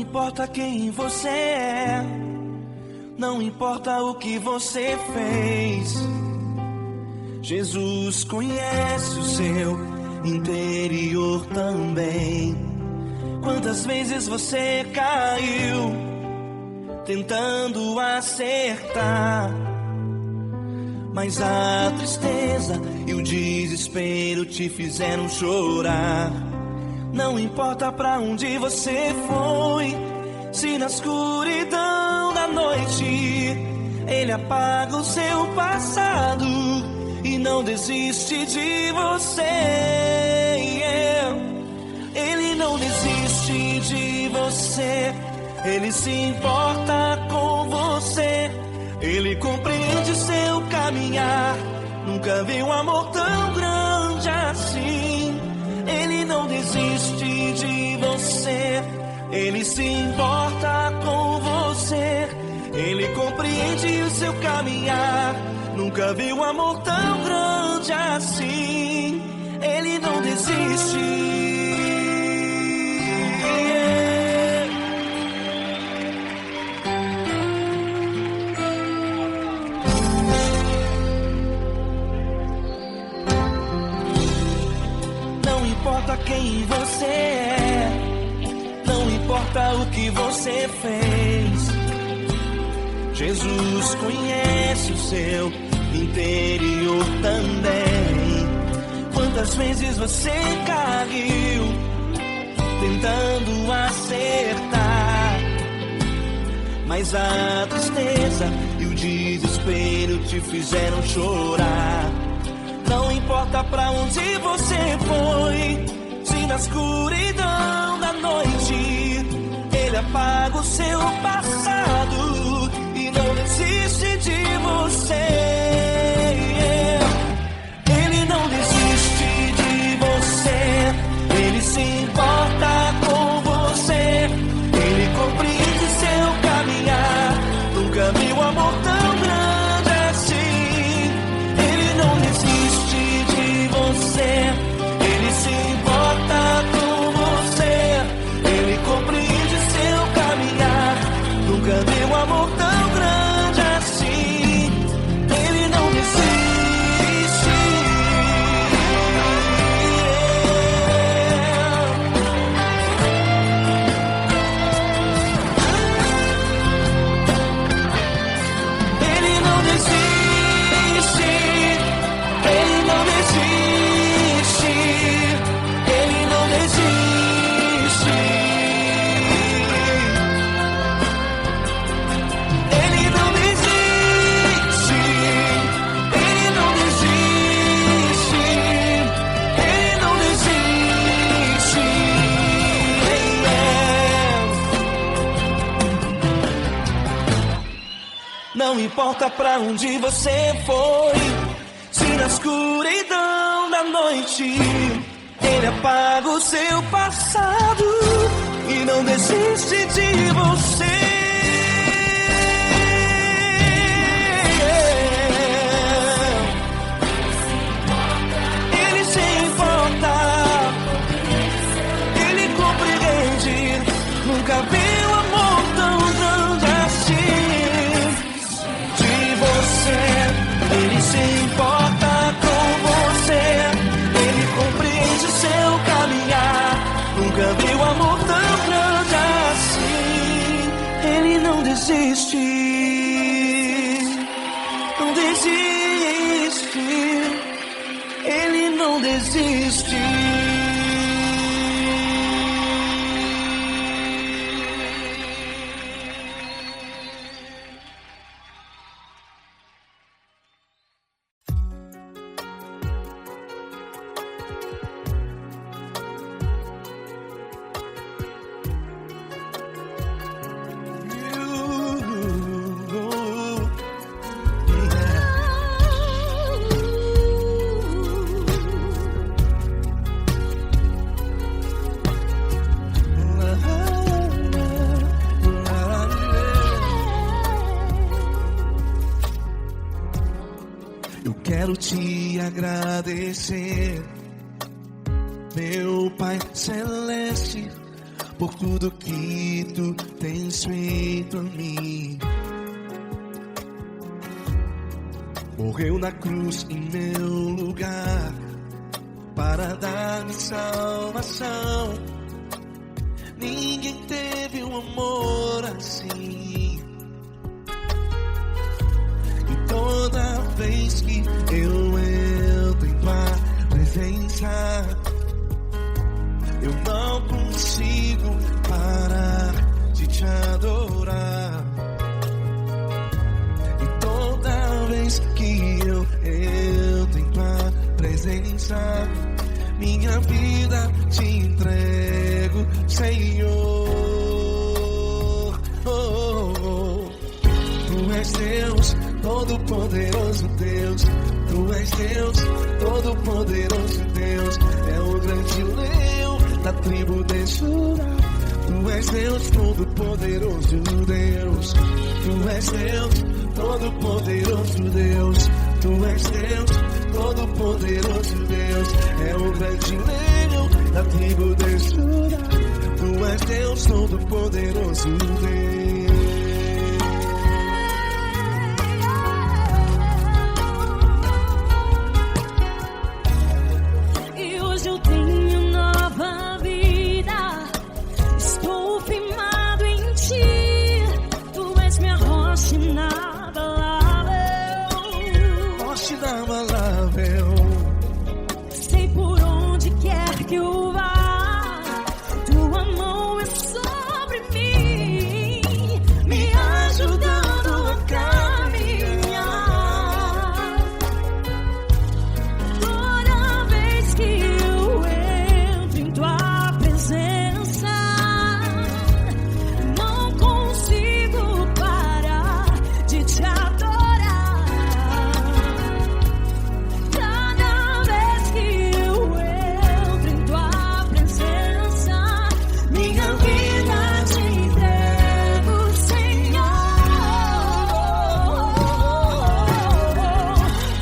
importa quem você é, não importa o que você fez, Jesus conhece o seu interior também. Quantas vezes você caiu tentando acertar, mas a tristeza e o desespero te fizeram chorar. Não importa pra onde você foi, se na escuridão da noite Ele apaga o seu passado e não desiste de você. Ele não desiste de você, Ele se importa com você, Ele compreende seu caminhar. Nunca vi um amor tão grande assim. Ele não desiste de você, Ele se importa com você, Ele compreende o seu caminhar. Nunca vi um amor tão grande assim. Ele não desiste. Não importa quem você é, não importa o que você fez, Jesus conhece o seu interior também. Quantas vezes você caiu tentando acertar, mas a tristeza e o desespero te fizeram chorar. Não importa pra onde você foi, se na escuridão da noite Ele apaga o seu passado e não desiste de você. Ele não desiste de você, Ele se importa com você, Ele compreende seu caminhar. Nunca vi um amor tão grande assim. Ele não desiste de você, Ele se importa com você, Ele compreende seu caminhar. Nunca vi um amor tão grande assim. Ele não desiste. Ele não desiste. Ele não desiste. Ele não desiste. Ele não desiste. Ele não desiste. Ele não desiste. Não importa pra onde você foi, se na escuridão da noite Ele apaga o seu passado e não desiste de você. Ele se importa, Ele compreende. Nunca vi um amor tão grande assim. De você, Ele se importa com você, Ele compreende seu caminhar. Nunca vi um amor tão grande assim. Ele não desiste, não desiste. Ele não desiste. Eu quero te agradecer, meu Pai Celeste, por tudo que tu tens feito a mim. Morreu na cruz em meu lugar para dar-me salvação. Ninguém teve um amor assim. E toda vez que eu entro em tua presença, eu não consigo parar de te adorar. E toda vez que eu entro em tua presença, minha vida te entrego, Senhor. Tu és Deus, Todo-Poderoso Deus. Tu és Deus, Todo-Poderoso Deus. É o grande leão da tribo de Judá. Tu és Deus, Todo-Poderoso Deus. Tu és Deus, Todo-Poderoso Deus. Tu és Deus, Todo-Poderoso Deus. É o grande leão da tribo de Judá. Tu és Deus, Todo-Poderoso Deus. E hoje eu tenho nova vida. Estou firmado em ti. Tu és minha rocha inabalável. Rocha inabalável. Sei por onde quer que eu vá, tua mão é sobre mim, me ajudando a caminhar. Toda vez que eu entro em tua presença, não consigo parar de te adorar. Cada vez que eu entro em tua presença, minha vida te entrego, Senhor.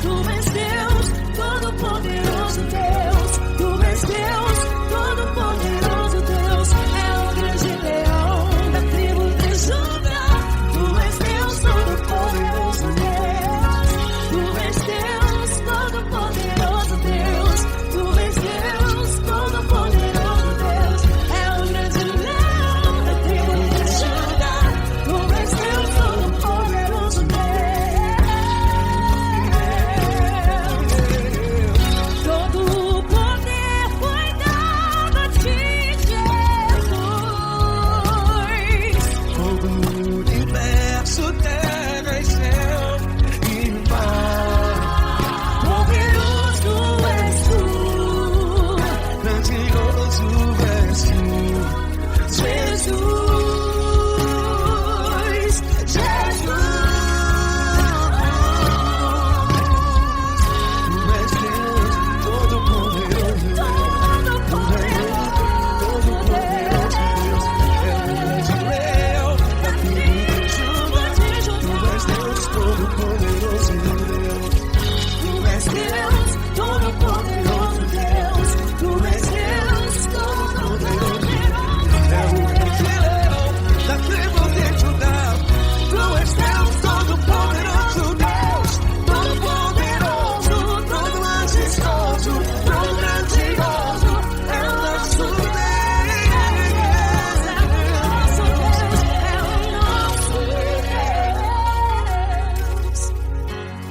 Tu és Deus, Todo-Poderoso Deus. Tu és Deus, Todo-Poderoso Deus. É o grande leão da tribo de Judá. Tu és Deus, Todo-Poderoso Deus. Tu és Deus, Todo-Poderoso Deus. Tu és Deus, Todo-Poderoso Deus. É o grande leão da tribo de Judá. Tu és Deus, Todo-Poderoso Deus. Todo o poder foi dado a ti, Jesus. Todo o universo, terra e céu e mar. Poderoso és tu, Grandioso és tu, Jesus. Jesus. Tu és Deus, Todo-Poderoso Deus. Todo-Poderoso Deus. É o grande leão da tribo de Judá. Tu és Deus, Todo-Poderoso Deus. Tu és Deus, Todo-Poderoso Deus. Tu és Deus, Todo-Poderoso É o grande leão da tribo de Judá. Tu és Deus, Todo-Poderoso Deus. Todo-Poderoso, todo majestoso, todo grandioso. É o nosso Deus.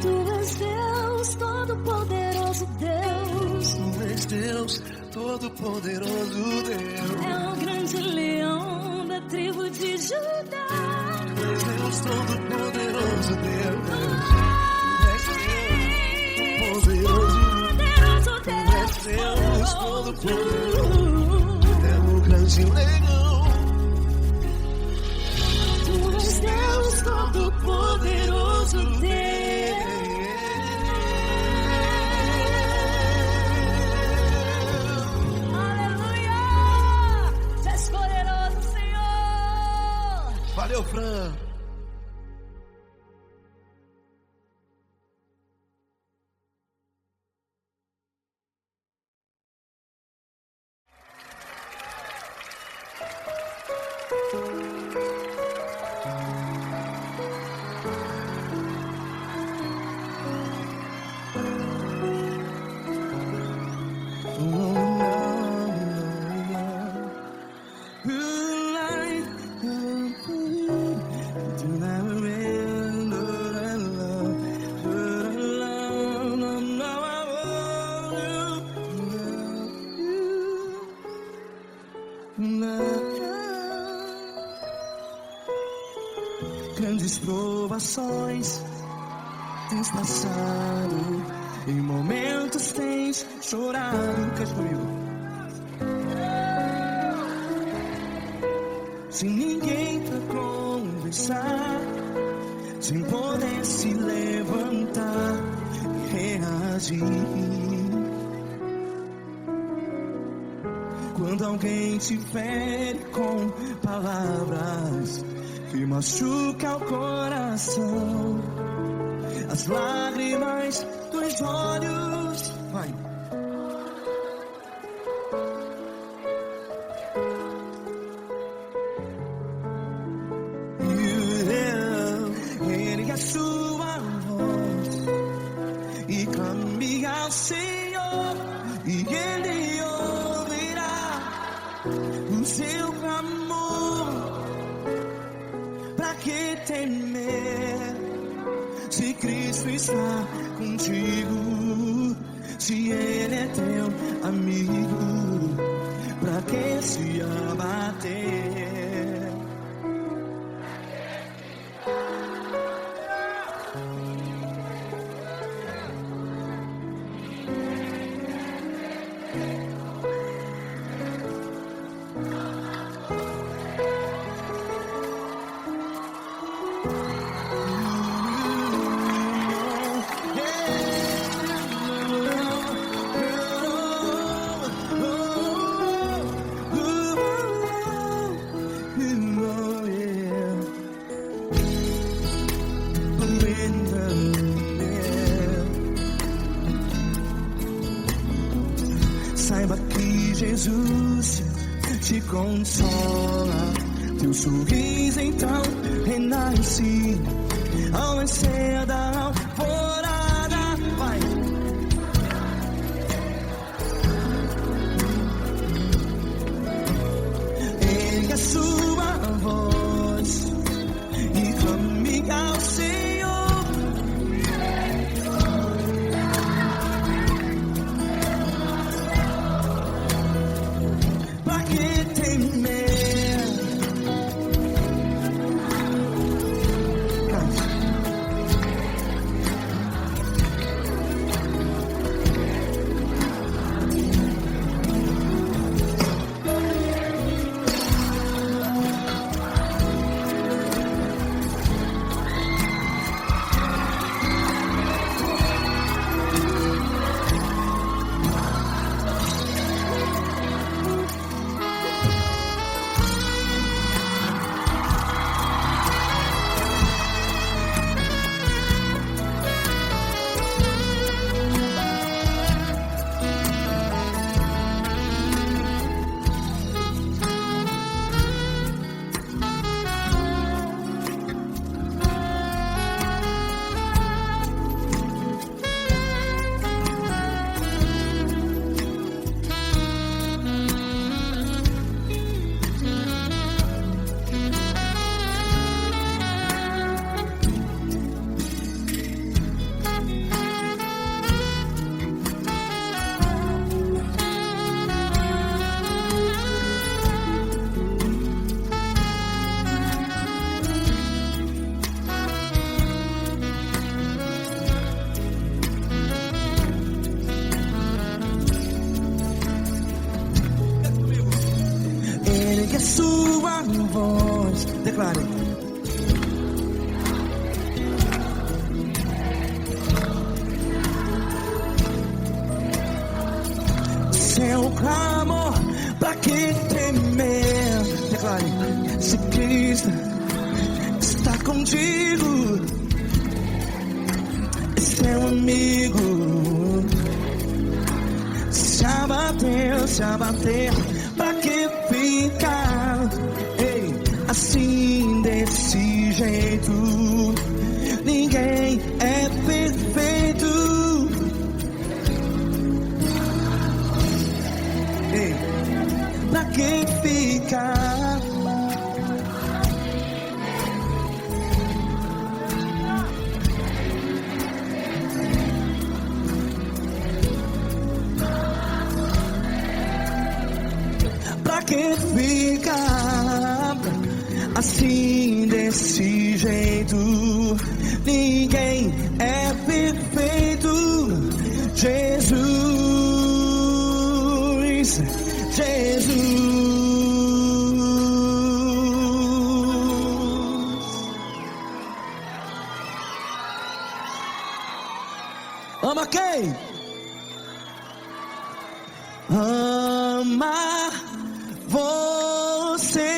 Tu és Deus, Todo-Poderoso Deus. Tu és Deus, Todo-Poderoso Deus. É o grande leão da tribo de Judá. Tu és Deus, Todo-Poderoso Deus. Tu és Deus, Poderoso Tu és Deus, Todo-Poderoso. É o grande leão. Tu és Deus, Todo-Poderoso Deus. Aleluia! Tu és poderoso, Senhor. Valeu, Fran. grandes provações tens passado, em momentos tens chorado. Cante comigo. Sem ninguém pra conversar, sem poder se levantar e reagir. Quando alguém te fere com palavras que machuca o coração, as lágrimas dos olhos, vai. Ergue a sua voz e clame ao Senhor, e Ele ouvirá o seu clamor. Pra que temer, se Cristo está contigo? Se Ele é teu amigo, pra que se abater? Saiba que Jesus te consola, teu sorriso então renasce ao nascer da alvorada. Vai. Ergue a sua voz e clame ao Senhor. Ergue a sua voz, declare. Seu clamor, pra que temer? Declare. Se Cristo está contigo, seu amigo. Se abater, pra que ficar, ei, assim desse jeito? Ninguém é perfeito. Ei, pra que ficar? Que fica assim desse jeito? Ama quem? Ama você.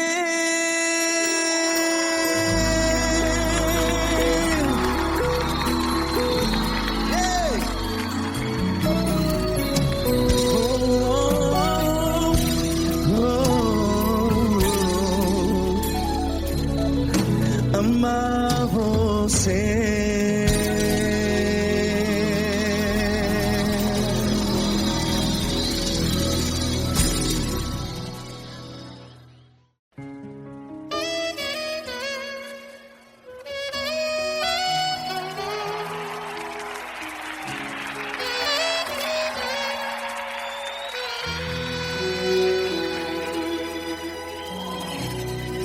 Amar você.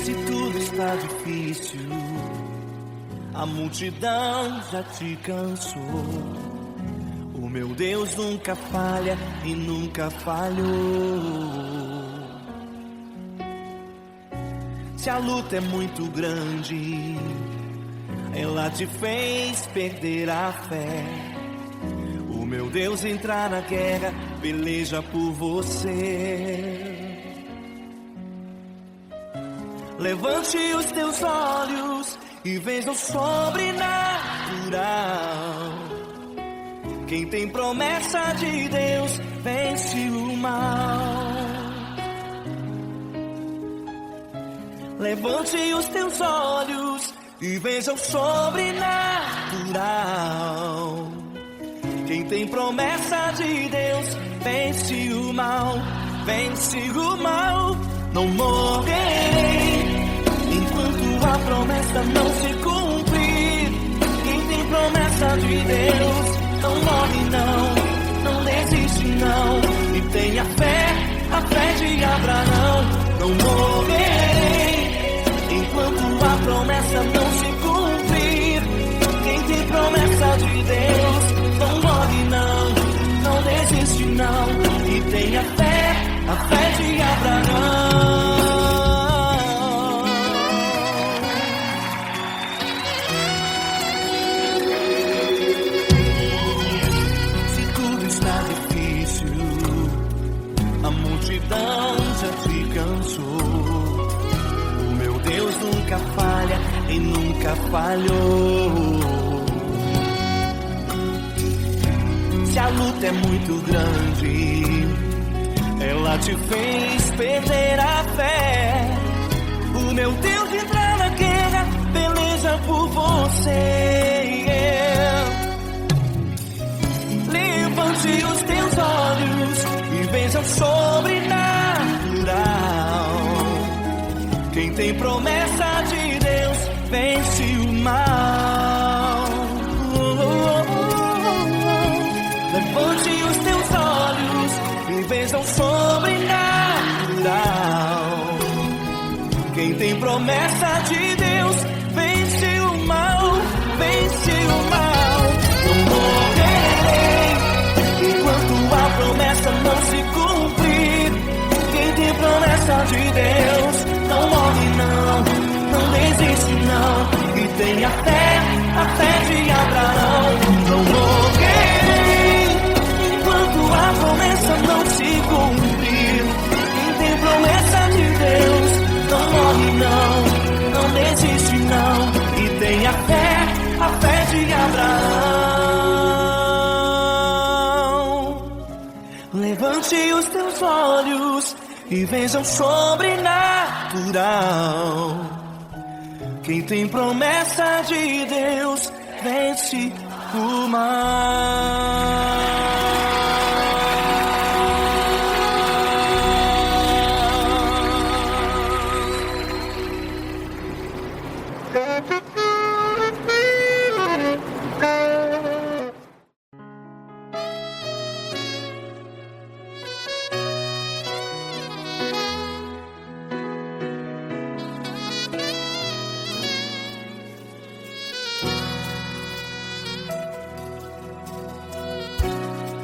Se tudo está difícil, a multidão já te cansou. O meu Deus nunca falha e nunca falhou. Se a luta é muito grande, ela te fez perder a fé. O meu Deus entra na guerra, peleja por você. Levante os teus olhos e veja o sobrenatural. Quem tem promessa de Deus vence o mal. Levante os teus olhos e veja o sobrenatural. Quem tem promessa de Deus vence o mal. Vence o mal. Não morrerei enquanto a promessa não se cumprir. Quem tem promessa de Deus não morre não desiste não. E tenha fé, a fé de Abraão. Não morrerei enquanto a promessa não se cumprir. Quem tem promessa de Deus não morre não desiste não. E tenha fé, a fé de Abraão. A multidão já te cansou. O meu Deus nunca falha e nunca falhou. Se a luta é muito grande, ela te fez perder a fé. O meu Deus entra na guerra, peleja por você. Levante os teus olhos e veja o sobrenatural. Quem tem promessa de Deus vence o mal. Levante os teus olhos e veja o sobrenatural. Quem tem promessa de Deus vence o mal. Vence o mal. Não morrerei enquanto a promessa não se cumprir. Quem tem promessa de Deus não morre não desiste não. E tenha fé, a fé de Abraão. Não morrerei enquanto a promessa não se cumprir. Quem tem promessa de Deus não morre não desiste não. E tenha fé, a fé de Abraão. Levante os teus olhos e veja o sobrenatural. Quem tem promessa de Deus vence o mal.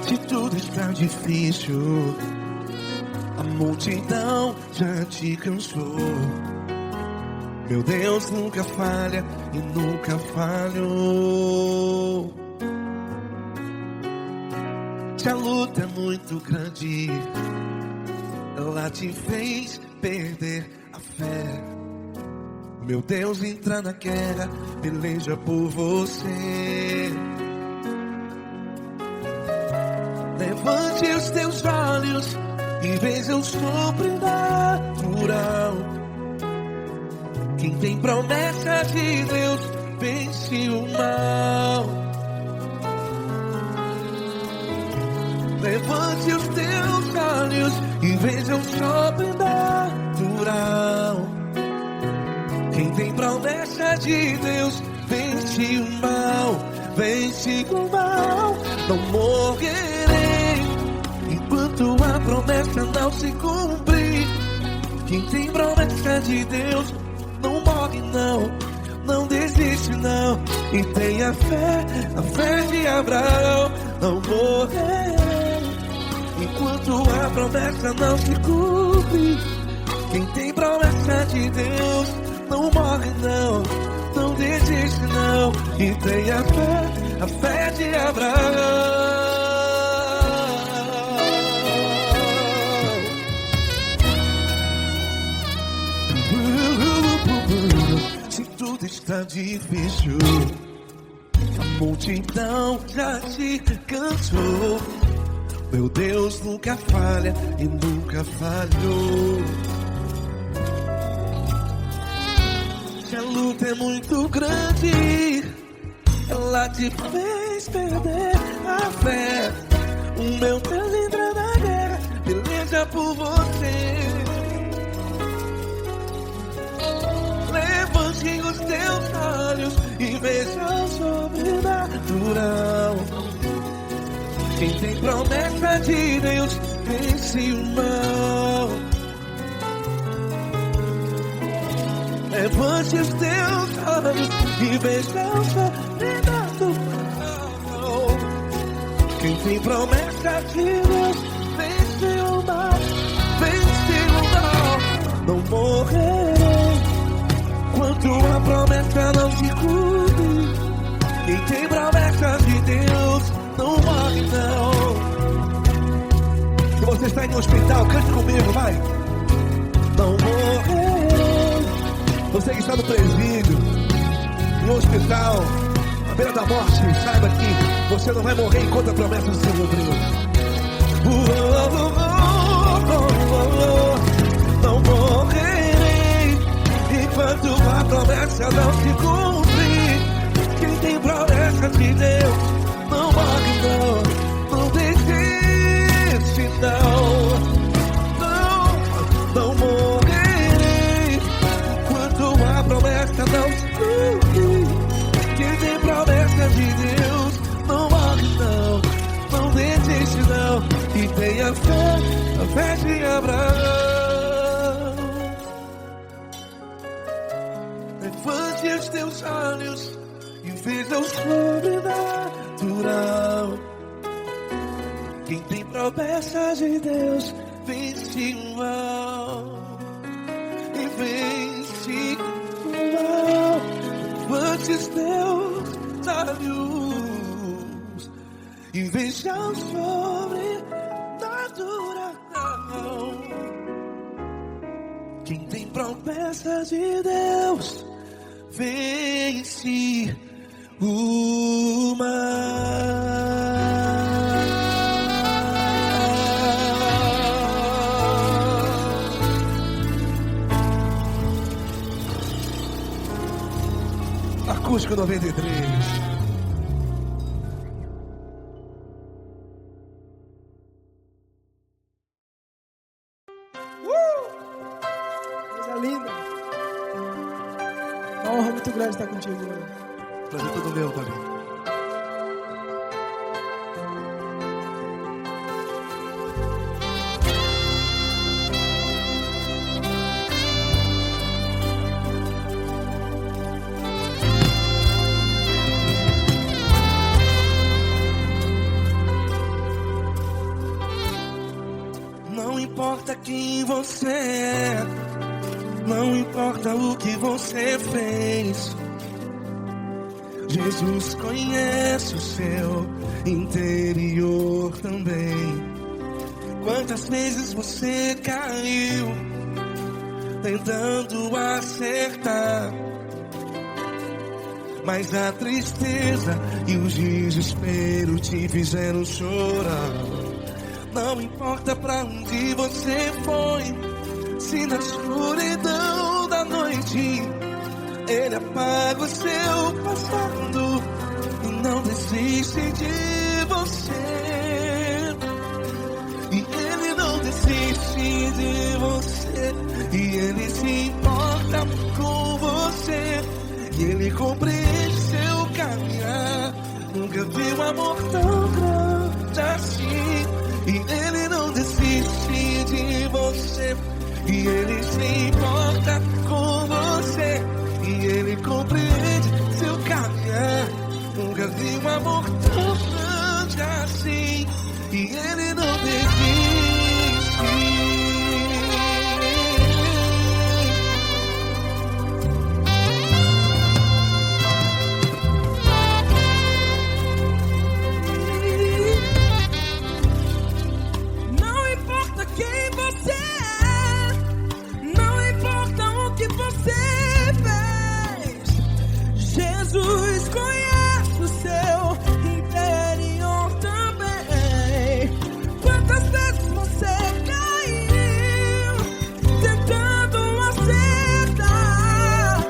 Se tudo está difícil, a multidão já te cansou. Meu Deus nunca falha e nunca falhou. Se a luta é muito grande, ela te fez perder a fé. Meu Deus, entra na guerra, peleja por você. Levante os teus olhos e veja o sobrenatural. Quem tem promessa de Deus vence o mal. Levante os teus olhos e veja o sobrenatural. Quem tem promessa de Deus vence o mal, vence o mal. Não morrerei enquanto a promessa não se cumprir. Quem tem promessa de Deus não morre não, não desiste não. E tenha fé, a fé de Abraão. Não morrerei enquanto a promessa não se cumpre. Quem tem promessa de Deus não morre não, não desiste não. E tenha fé, a fé de Abraão. Se tudo está difícil, a multidão já te cansou. Meu Deus nunca falha e nunca falhou. Se a luta é muito grande, ela te fez perder a fé. O meu Deus entra na guerra, peleja por você. Levante os teus olhos e veja o sobrenatural. Quem tem promessa de Deus vence o mal. Levante os teus olhos e veja o sobrenatural. Quem tem promessa de Deus vence o mal, vence o mal. Não morrerei enquanto a promessa não se cumpre. Quem tem promessa de Deus não morre não. Se você está em um hospital, cante comigo, vai. Não morrerei. Você que está no presídio, no hospital, à beira da morte, saiba que você não vai morrer enquanto a promessa não se cumpriu. Não morrerei enquanto a promessa não se cumprir. Quem tem promessa de Deus não morre não, não desiste não. Não morrerei enquanto a promessa não se cumprir. Quem tem promessa de Deus não morre não, não desiste não. E tenha fé, a fé de Abraão. Levante os teus olhos e veja o sobrenatural. Quem tem promessa de Deus vence o mal, e vence o mal. Levante os teus olhos e veja o sobrenatural. Quem tem promessa de Deus vence o mal. Acústico 93. Coisa linda. Uma honra muito grande estar contigo hoje. Prazer todo meu, Davi. Não importa quem você é, não importa o que você fez, Jesus conhece o seu interior também. Quantas vezes você caiu tentando acertar, mas a tristeza e o desespero te fizeram chorar. Não importa pra onde você foi, se na escuridão da noite Ele apaga o seu passado e não desiste de você. E Ele não desiste de você, e Ele se importa com você, e Ele compreende seu caminhar. Nunca vi um amor tão grande assim. E Ele não desiste de você, e Ele se importa com você, e Ele compreende seu caminhar. Nunca vi um amor tão grande assim. E Ele não desiste. Não importa quem você é, não importa o que você fez, Jesus conhece o seu interior também. Quantas vezes você caiu tentando acertar,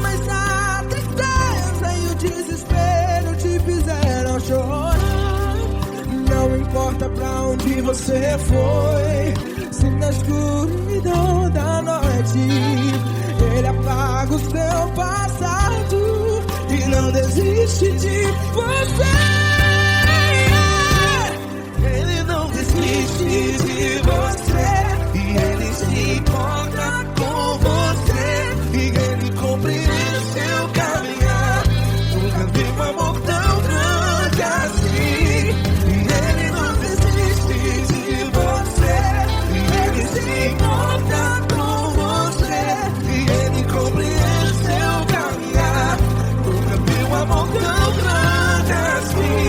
mas a tristeza e o desespero te fizeram chorar. Não importa pra onde você foi, se na escuridão da noite Ele apaga o seu passado e não desiste de você. Ele não desiste de você, e Ele se importa com você, e Ele compreende seu caminhar. Nunca vi um amor tão grande assim. E Ele não desiste de você, e Ele se importa com você, e Ele compreende seu caminhar. Nunca vi um amor tão grande assim.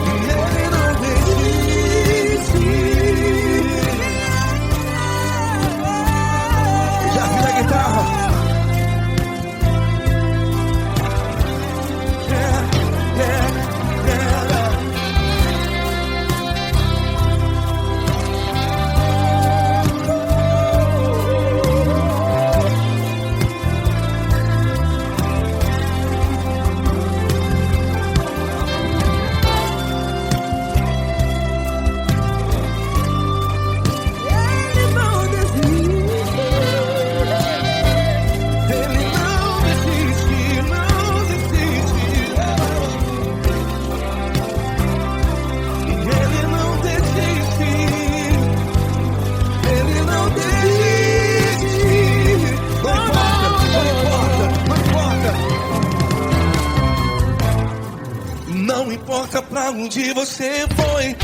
E Ele não desiste. Já vi a guitarra. Ele não desiste. Ele não desiste, não desiste. E Ele não desiste. Ele não desiste. Não importa, não importa, não importa. Não importa pra onde você foi,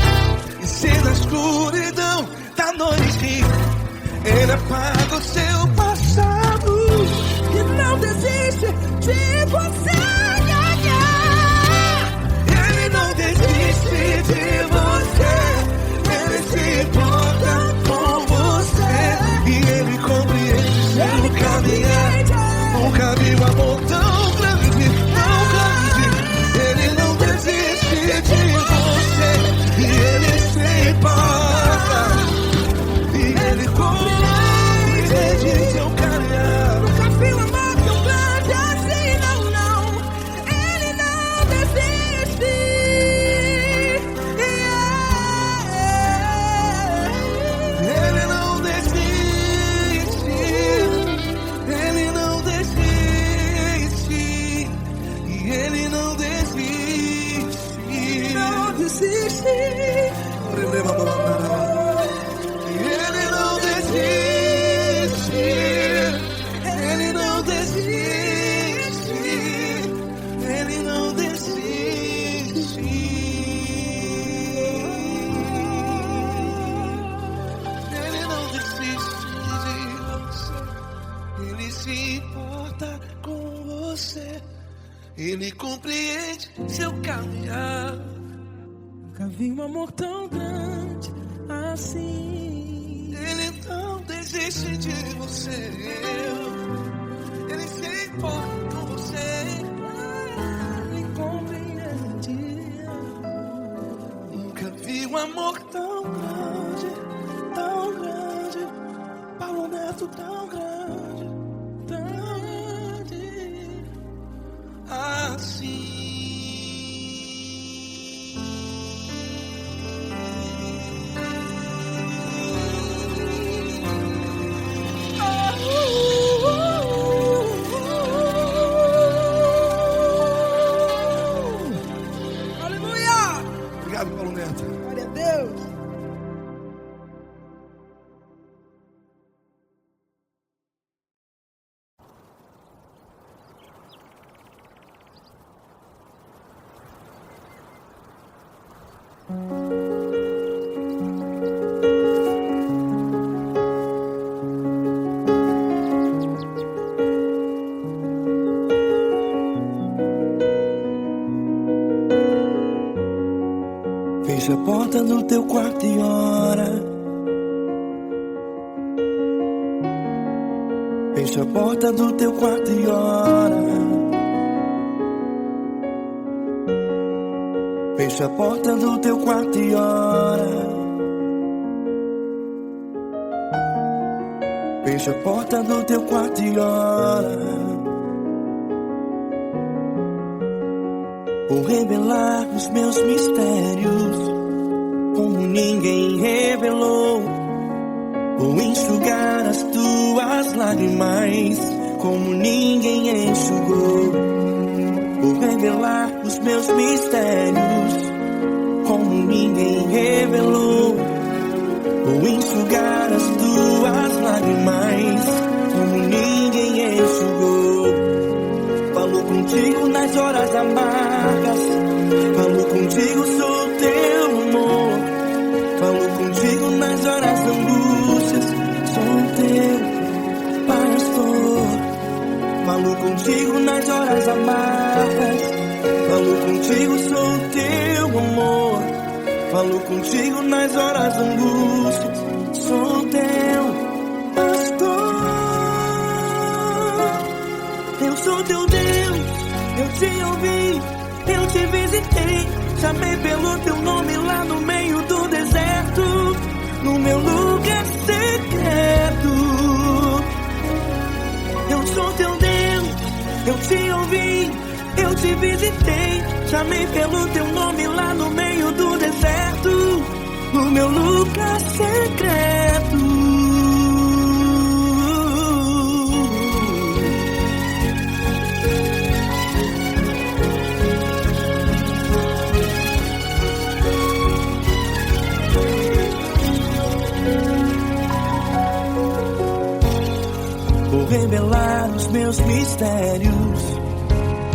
e se na escuridão da noite Ele apaga o seu passado E não desiste de você. Ele não desiste de você, Ele se importa com você, e Ele compreende seu caminhar. Nunca vi um amor tão grande, tão grande. Ele não desiste de você, e Ele se importa, e Ele compreende seu caminhar. Nunca vi um amor tão grande assim, não, não. Ele não desiste. Ele não desiste, Ele não desiste, e Ele não desiste. Não desiste. Ele não desiste, Ele não desiste, Ele não desiste. Ele não desiste de você, Ele se importa com você, Ele compreende seu caminhar. Nunca vi um amor tão grande assim. Ele não desiste de você. Ele se importa com você. Ele compreende. Nunca vi um amor tão grande, Tão grande, Paulo Neto tão grande, assim. Aleluia! Obrigado, Paulo Neto. Glória a Deus! Fecha a porta do teu quarto e ora. Fecha a porta do teu quarto e ora. Fecha a porta do teu quarto e ora. Fecha a porta do teu quarto e ora. Vou revelar os meus mistérios como ninguém revelou. Vou enxugar as tuas lágrimas como ninguém enxugou. Vou revelar os meus mistérios como ninguém revelou. Vou enxugar as tuas lágrimas como ninguém enxugou. Falo contigo nas horas amargas. Falo contigo, sou teu amor. Falo contigo nas horas angústias. Sou teu pastor. Falo contigo nas horas amargas. Falo contigo, sou teu amor. Falo contigo nas horas angústias. Sou teu pastor. Eu sou teu Deus, eu te ouvi, eu te visitei. Chamei pelo teu nome lá no meio do deserto, no meu lugar secreto. Eu sou teu Deus, eu te ouvi, eu te visitei. Chamei pelo teu nome lá no meio do deserto, no meu lugar secreto. Vou revelar os meus mistérios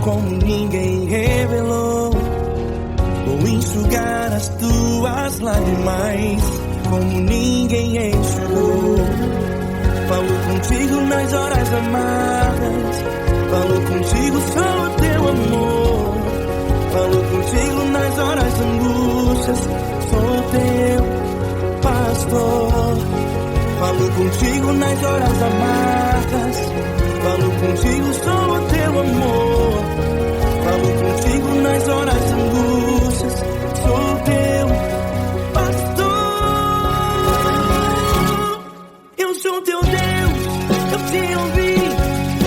como ninguém revelou. Vou enxugar as tuas lágrimas como ninguém enxugou. Falo contigo nas horas amargas. Falo contigo, sou teu amor. Falo contigo nas horas angústias. Sou teu pastor. Falo contigo nas horas amargas. Falo contigo, sou teu amor. Falo contigo nas horas angústias. Sou teu pastor. Eu sou teu Deus, eu te ouvi,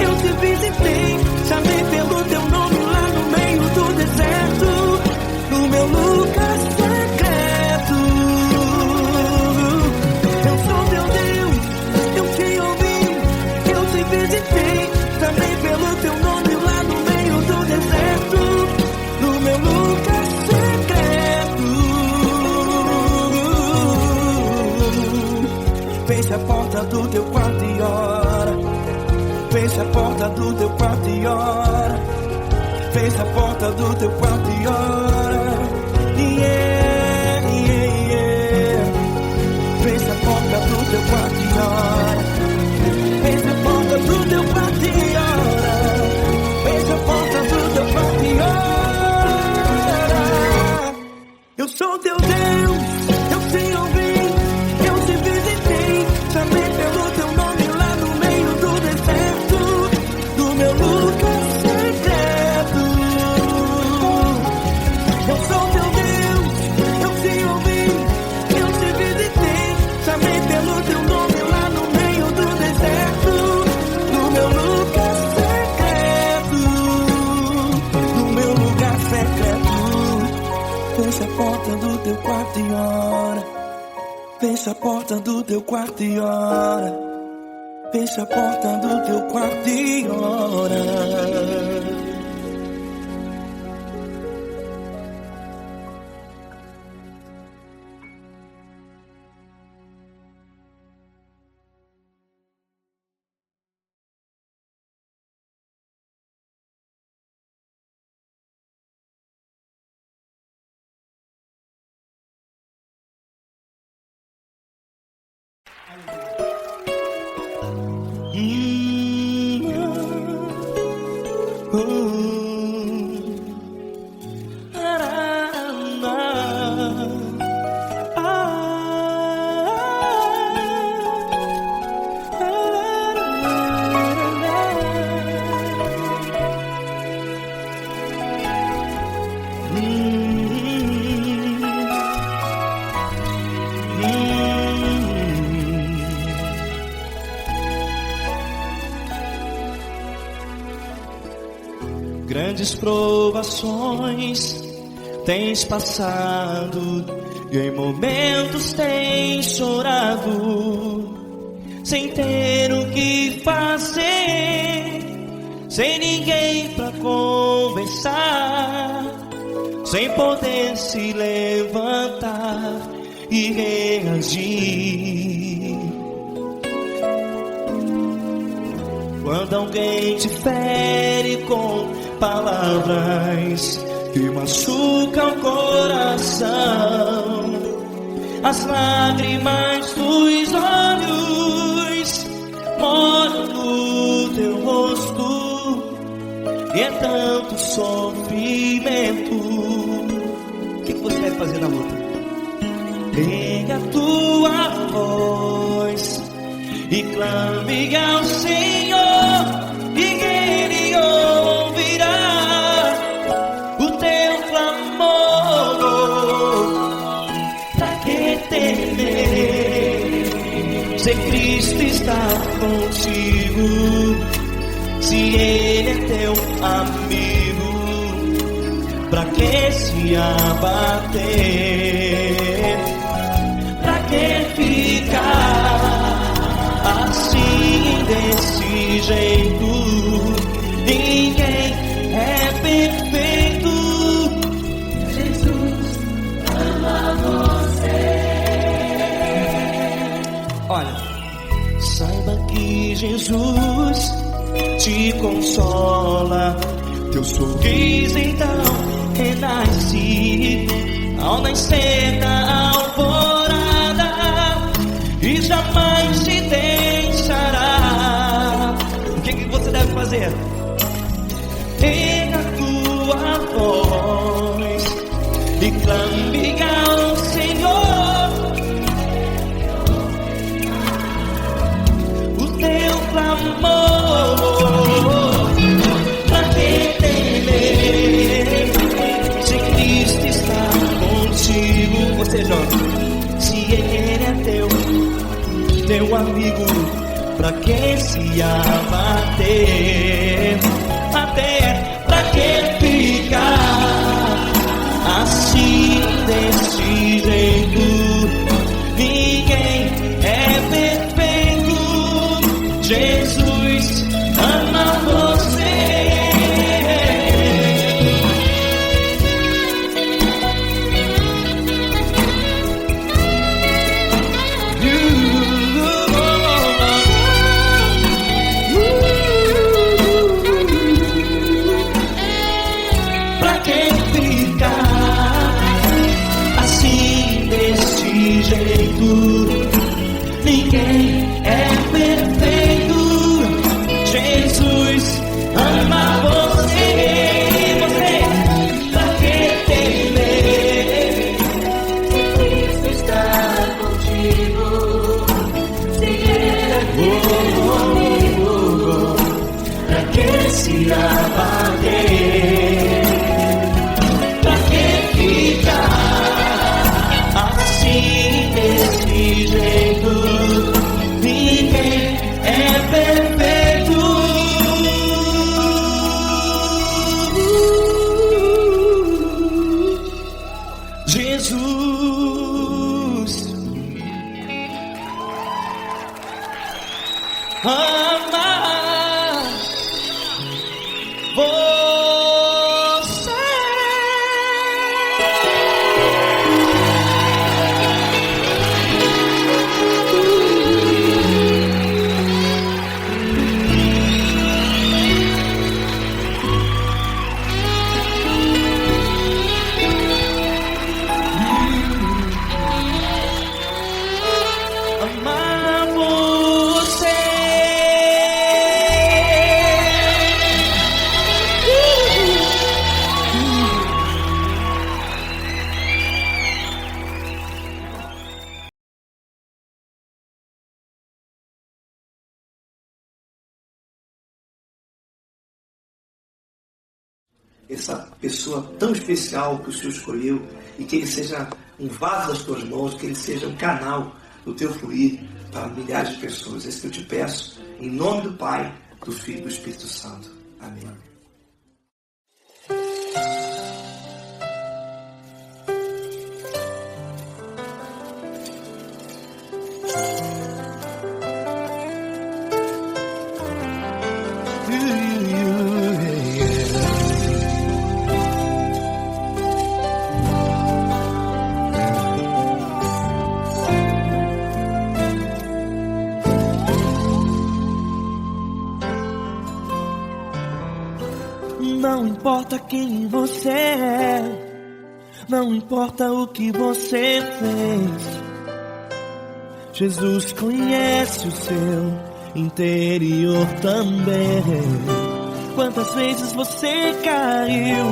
eu te visitei. Chamei pelo teu nome lá no meio do deserto, no meu lugar secreto. Eu sou teu Deus, eu te ouvi, eu te visitei. Chamei pelo teu nome lá no meio do deserto, no meu lugar secreto. Fecha a porta do teu quarto e ora. Fecha a porta do teu quarto e ora. Fecha a porta do teu quarto e ora. Yeah, yeah, yeah. Fecha a porta do teu quarto e ora. Fecha a porta do teu quarto e ora. Fecha a porta do teu quarto. quarto e ora. Fecha a porta do teu quarto e ora. Fecha a porta do teu quarto e ora. Grandes provações tens passado e em momentos tens chorado, sem ter o que fazer, sem ninguém pra conversar, sem poder se levantar e reagir. Quando alguém te fere com palavras que machucam o coração, as lágrimas dos olhos molham no teu rosto, e é tanto sofrimento. O que você vai fazer na luta? Pega a tua voz e clame ao Senhor, e Ele ouvirá o teu clamor. Pra que temer, se Cristo está contigo, se Ele é teu amigo? Pra que se abater? Pra que ficar assim, desse jeito? Ninguém é perfeito. Jesus ama você. Olha, saiba que Jesus te consola. Teu sorriso então renasce ao nascer da alvorada, e jamais te deixará. O que você deve fazer? Pega a tua voz e clame ao Senhor, o teu clamor. Pra que temer, se Cristo está contigo? Você jovem, se Ele é teu amigo, pra que se abater? Até pra que ficar assim, desse jeito? Ninguém é perfeito. Jesus ama você. essa pessoa tão especial que o Senhor escolheu, e que ele seja um vaso das tuas mãos, que ele seja um canal do teu fluir para milhares de pessoas. É isso que eu te peço, em nome do Pai, do Filho e do Espírito Santo. Amém. Não importa quem você é, não importa o que você fez, Jesus conhece o seu interior também. Quantas vezes você caiu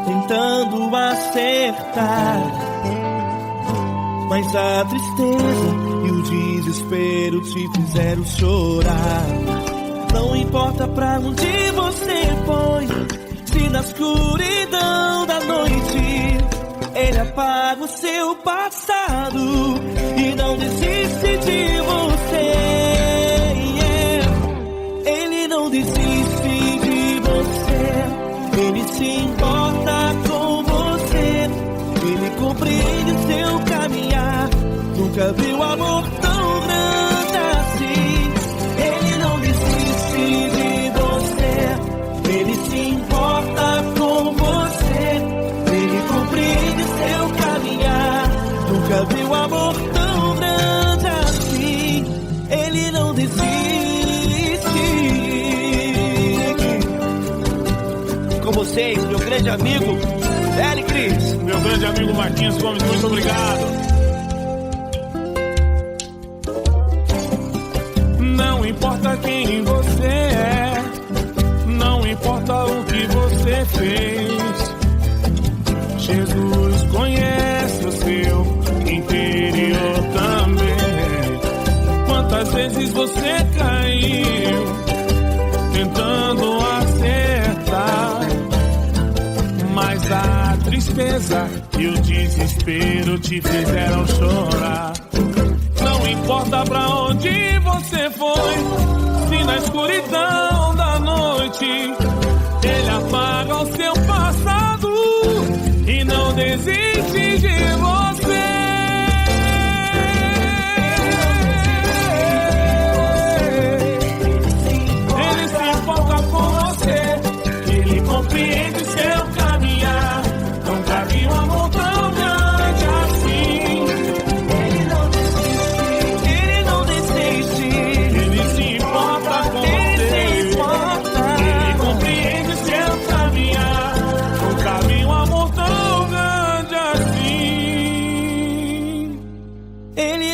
tentando acertar, mas a tristeza e o desespero te fizeram chorar. Não importa pra onde você foi, se na escuridão da noite Ele apaga o seu passado e não desiste de você. Ele não desiste de você, Ele se importa com você, Ele compreende o seu caminhar. Nunca viu amor tão grande assim. Ele não desiste de você, Ele se importa com você, Ele compreende seu caminhar. Nunca viu amor tão grande assim. Ele não desiste. Com vocês, meu grande amigo Eli Cris. Meu grande amigo Marquinhos Gomes, muito obrigado. Não importa quem você é, não importa o que você fez, Jesus conhece o seu interior também. Quantas vezes você caiu tentando acertar, mas a tristeza e o desespero te fizeram chorar. Não importa pra onde você foi, se na escuridão da noite Ele apaga o seu passado e não desiste de você. Ele se importa com você, Ele compreende seu caminhar. Nunca vi um amor tão grande assim.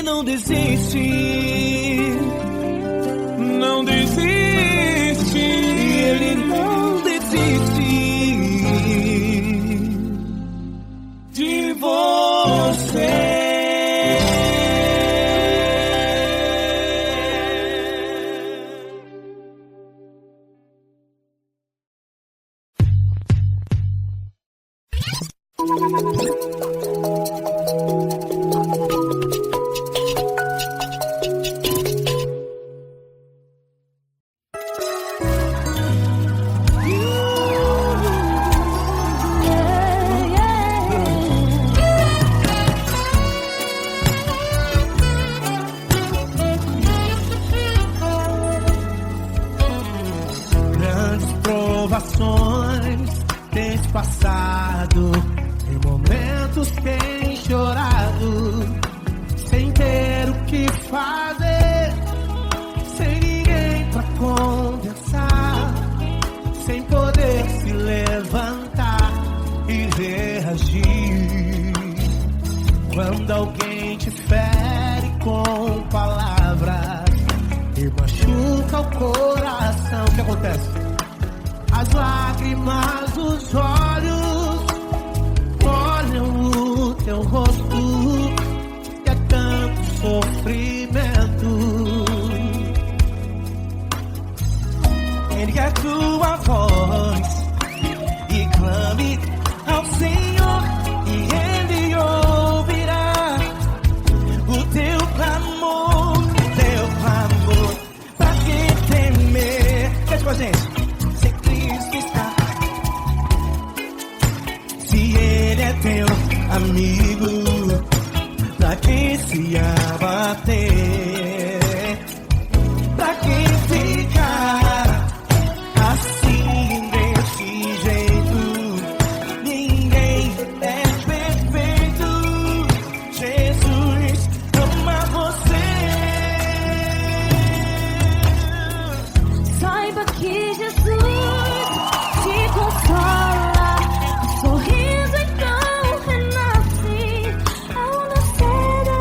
Não desiste, não desiste, Ele não desiste de você. Tens passado, em momentos tens chorado, sem ter o que fazer, sem ninguém pra conversar, sem poder se levantar e reagir. Quando alguém te fere com palavras e machuca o coração, o que acontece? As lágrimas dos olhos molham o teu rosto, e é tanto sofrimento. Ele é tua voz amigo pra quem se abater, pra quem ficar assim desse jeito. Ninguém é perfeito. Jesus ama você. Saiba que Jesus te consola, o sorriso então renasce ao nascer da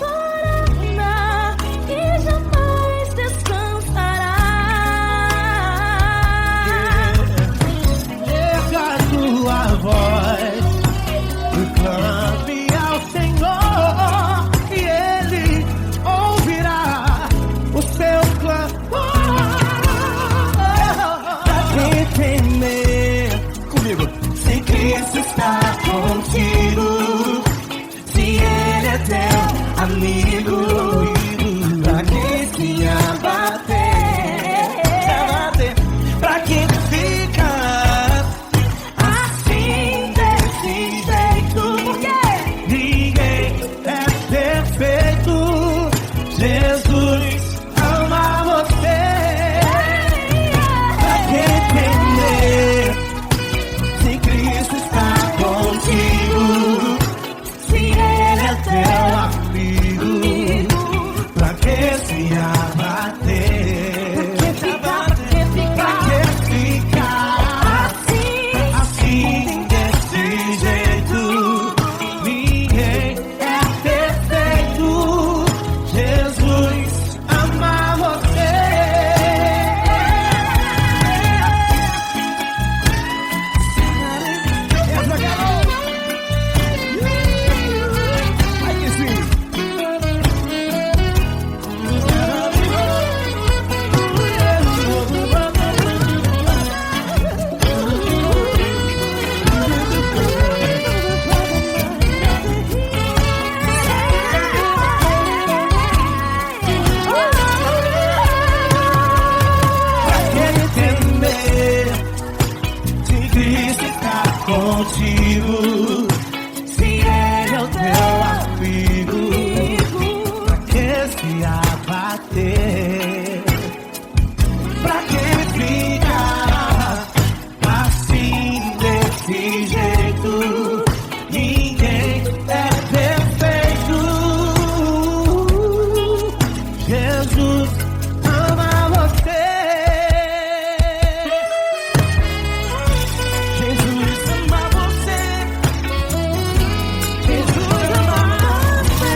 aurora e jamais descansará. Erga a tua voz, clame ao Senhor e Ele ouvirá o seu clamor. Pra quem temer, comigo, se Cristo está contigo, se Ele é teu amigo, pra quem se abater, pra quem fica assim desse jeito. Ninguém é perfeito. Jesus ama você. Pra quem temer, se Cristo está contigo, se Ele é teu amigo, pra que se abater? Pra que ficar assim desse jeito? Ninguém é perfeito. Jesus ama você. Aí que sim. Quem temer, se Cristo está contigo, se Ele é o teu amigo, pra que se abater? Pra que ficar assim desse jeito? Ninguém é perfeito. Jesus ama você. Jesus ama você. Jesus ama você.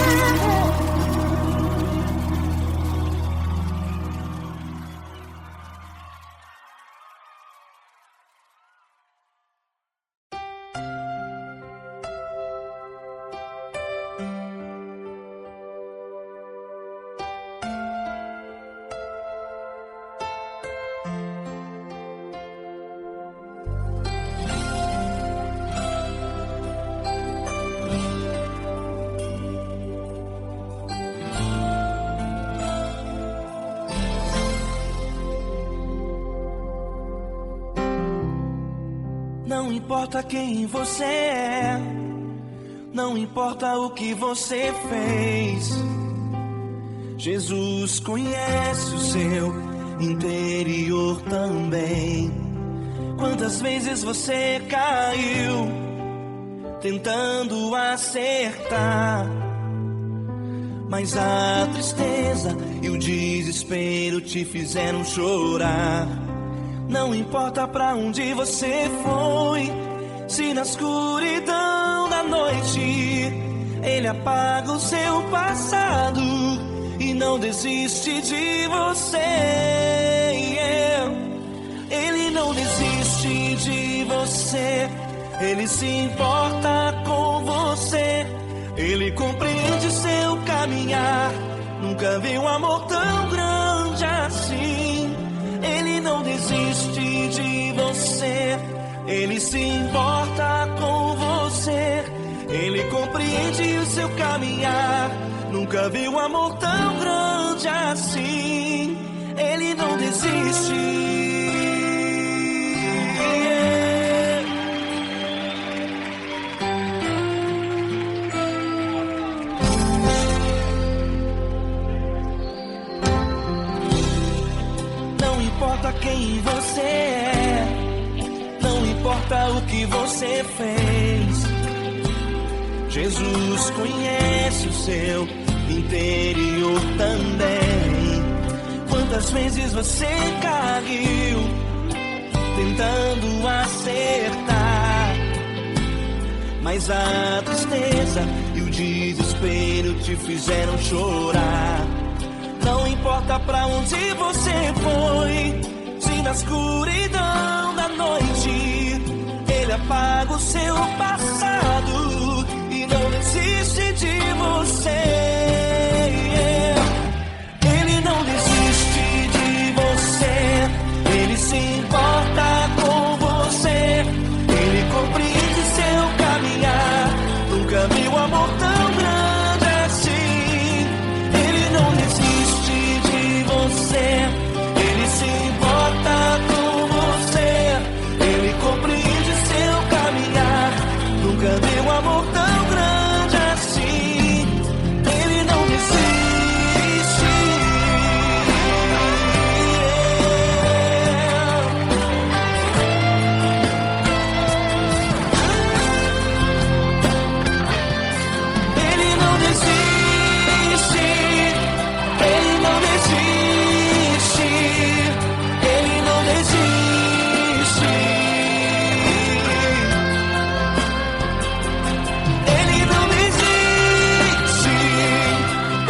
Não importa quem você é, não importa o que você fez, Jesus conhece o seu interior também. Quantas vezes você caiu tentando acertar, mas a tristeza e o desespero te fizeram chorar. Não importa pra onde você foi, se na escuridão da noite Ele apaga o seu passado e não desiste de você. Ele não desiste de você, Ele se importa com você, Ele compreende seu caminhar. Nunca vi um amor tão grande assim. Ele não desiste de você, Ele se importa com você, Ele compreende o seu caminhar. Nunca vi um amor tão grande assim. Ele não desiste. que você fez. Jesus conhece o seu interior também. Quantas vezes você caiu tentando acertar, mas a tristeza e o desespero te fizeram chorar. Não importa pra onde você foi, se na escuridão da noite Ele apaga o seu passado e não desiste de você. Ele não desiste de você, Ele se importa com você, Ele compreende seu caminhar. Nunca viu amor tão grande assim. Ele não desiste de você, Ele se importa com você, Ele compreende seu caminhar. Nunca viu amor tão grande assim. Ele não desiste. Ele não desiste. Ele não desiste. Ele não desiste. Ele não desiste.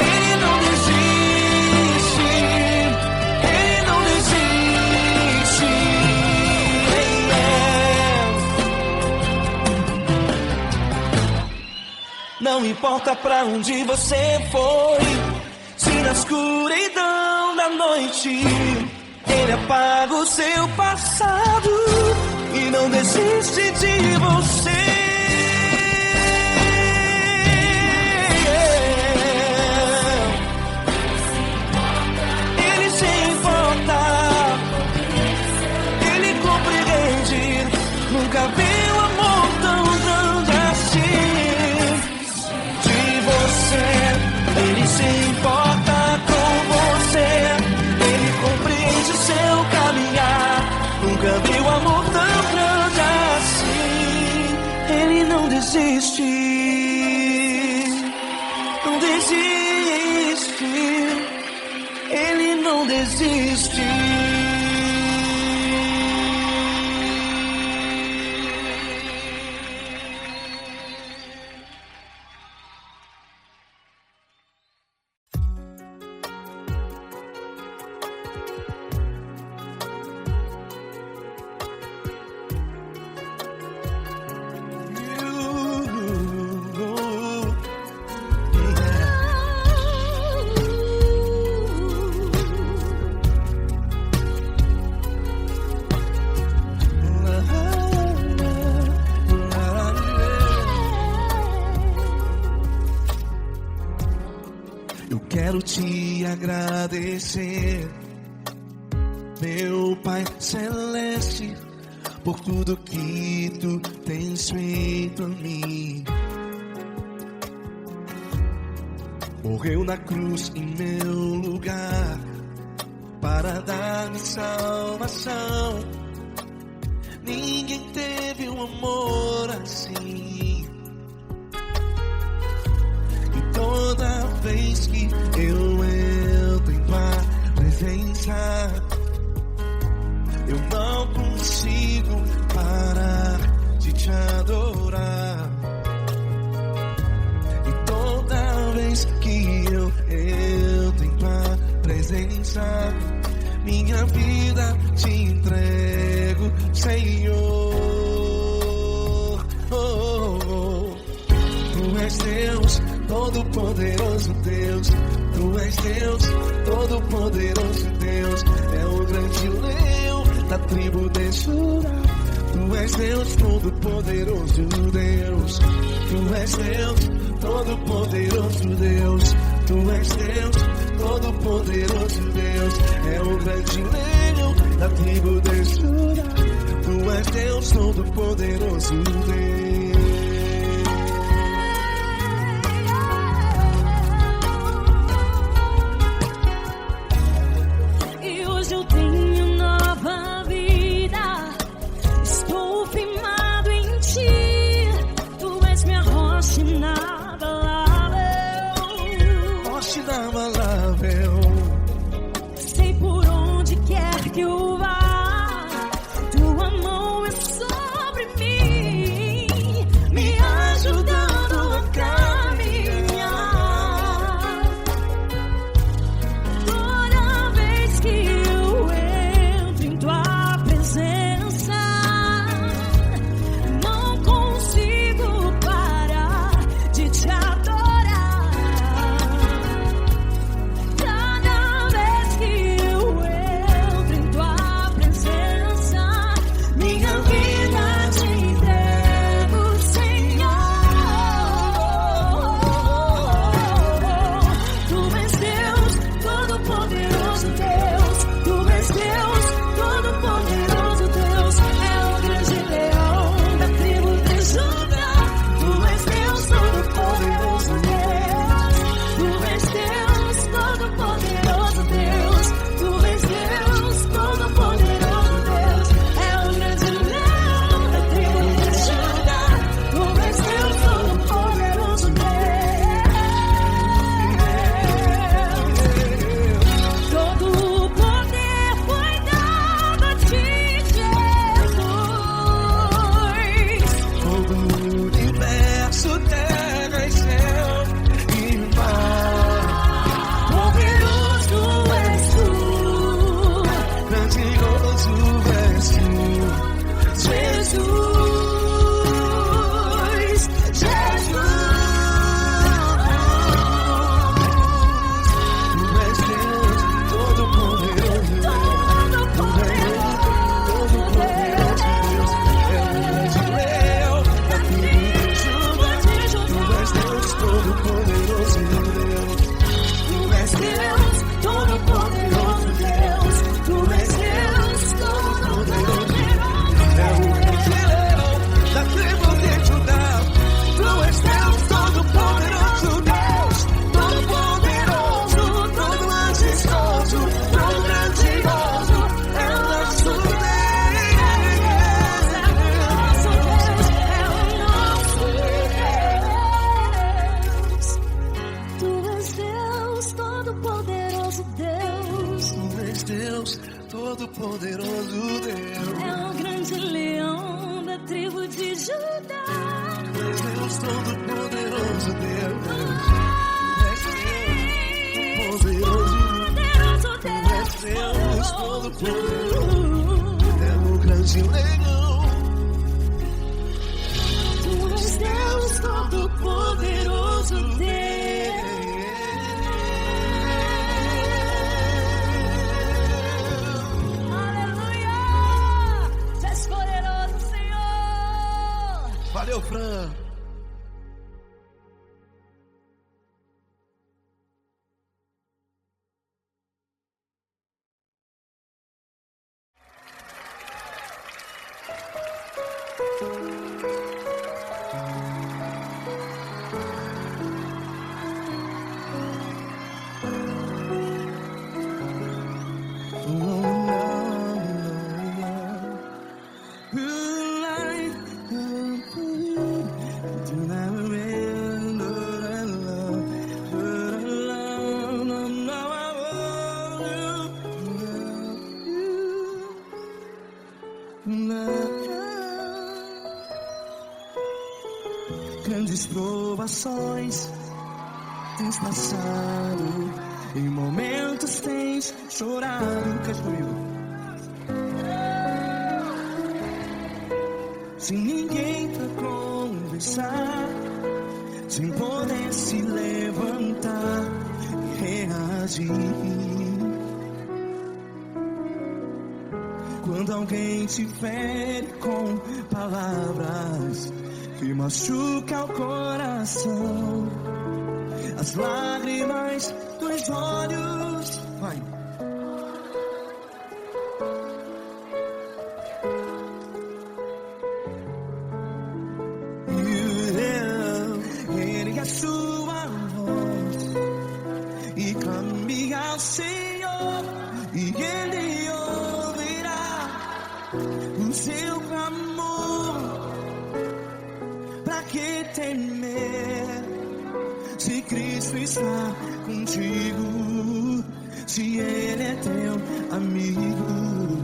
Ele não desiste. Ele não desiste. Não importa pra onde você foi, se na escuridão da noite Ele apaga o seu passado e não desiste de você. Ele se importa, Ele compreende. Nunca viu amor tão grande assim. De você, Ele se importa com você, Ele compreende o seu caminhar. Nunca viu amor tão grande assim. Ele não desiste, não desiste. Ele não desiste. Eu quero te agradecer, meu Pai Celeste, por tudo que tu tens feito a mim. Morreu na cruz em meu lugar para dar-me salvação. Ninguém teve um amor assim. E toda vez que eu entro em tua presença, eu não consigo parar de te adorar. E toda vez que eu entro em tua presença, minha vida te entrego, Senhor. Oh, oh, oh. Tu és Deus, Todo-Poderoso Deus. Tu és Deus, Todo-Poderoso Deus. É o grande leão da tribo de Judá. Tu és Deus, Todo-Poderoso Deus. Tu és Deus, Todo-Poderoso Deus. Tu és Deus, Todo-Poderoso Deus. É o grande leão da tribo de Judá. Tu és Deus, Todo-Poderoso Deus. E hoje eu tenho nova vida. Estou firmado em Todo-Poderoso Deus. É o grande leão da tribo de Judá. Deus Todo-Poderoso Deus. Deus Todo-Poderoso. É o grande leão. Tu és Deus Todo-Poderoso Deus. Valeu, Fran. Grandes provações tens passado, em momentos tens chorado. Cante comigo. Sem ninguém pra conversar, sem poder se levantar e reagir. Quando alguém te fere com palavras que machuca o coração, as lágrimas dos olhos, vai. Ergue a sua voz e clame ao Senhor, e Ele ouvirá o seu clamor. Pra que temer, se Cristo está contigo? Se Ele é teu amigo,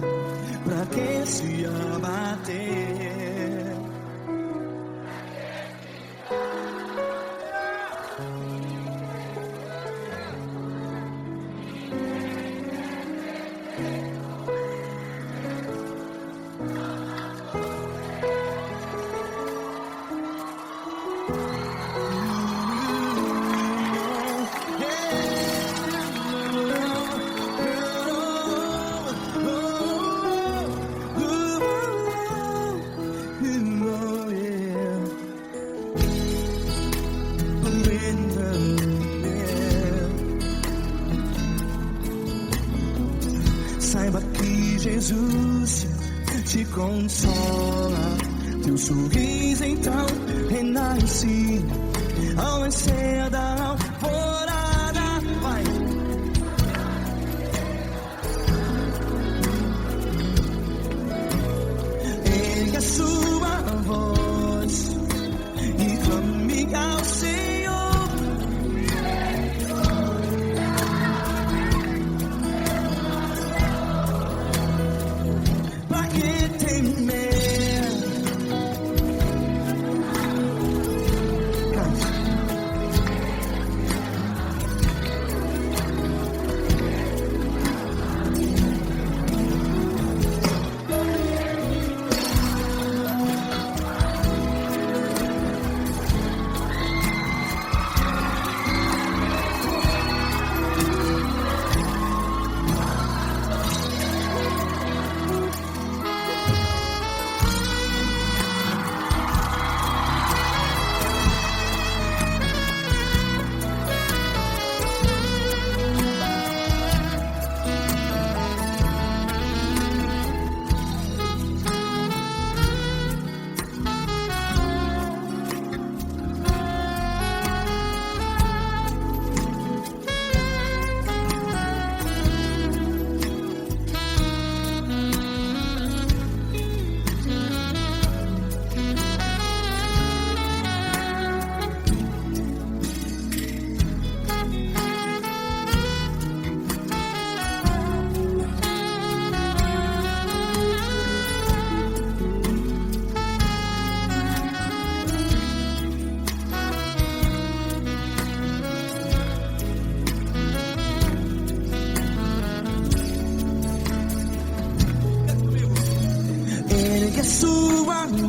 pra que se abater? Saiba que Jesus te consola, teu sorriso então renasce ao nascer da alvorada. Vai. Ergue a sua voz e clame ao Senhor.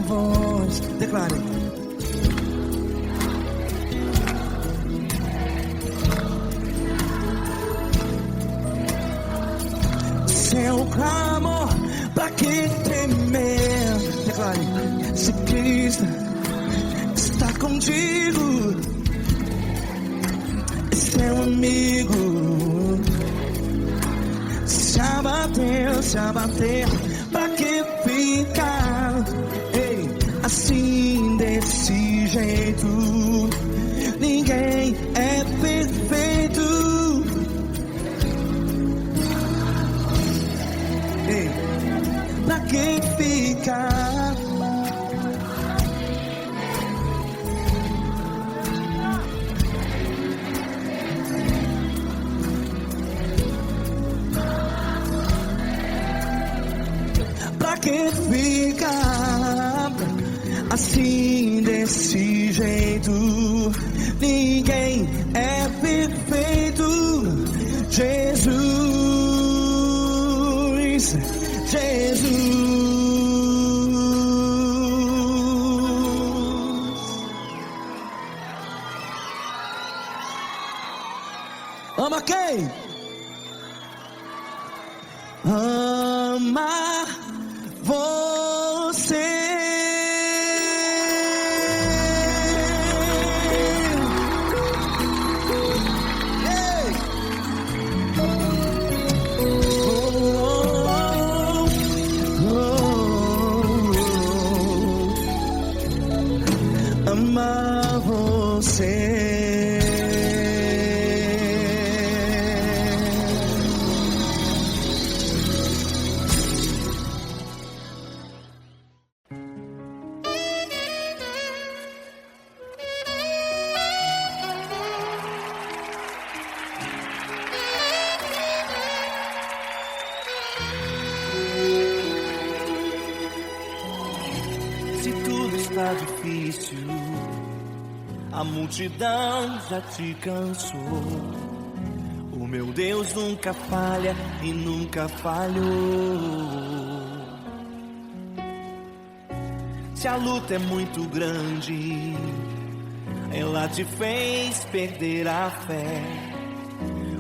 voz. Declare. Seu clamor, pra que temer? Declare. Se Cristo está contigo, seu amigo. Se abater, pra que ficar? Ei, assim desse jeito, ninguém é perfeito. Ei, pra que ficar? Que fica assim desse jeito, ninguém é perfeito. Jesus, Jesus. Ama quem? Ama você. Ei. Amar você. Está difícil, a multidão já te cansou. O meu Deus nunca falha e nunca falhou. Se a luta é muito grande, ela te fez perder a fé.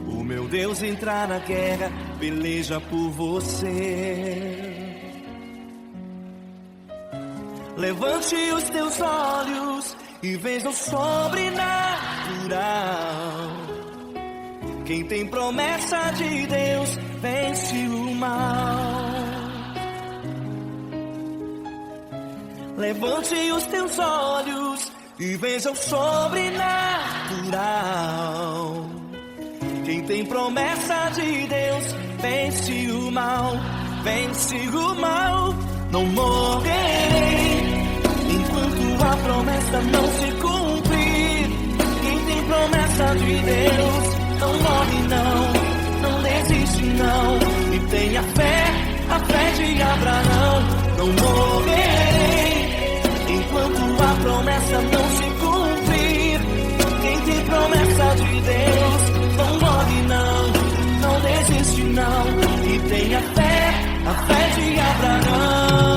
O meu Deus entrar na guerra, peleja por você. Levante os teus olhos e veja o sobrenatural. Quem tem promessa de Deus vence o mal. Levante os teus olhos e veja o sobrenatural. Quem tem promessa de Deus vence o mal. Vence o mal. Não morrerei enquanto a promessa não se cumprir. Quem tem promessa de Deus não morre não desiste não. E tenha fé, a fé de Abraão. Não morrerei enquanto a promessa não se cumprir. Quem tem promessa de Deus não morre não desiste não. E tenha fé, a fé de Abraão.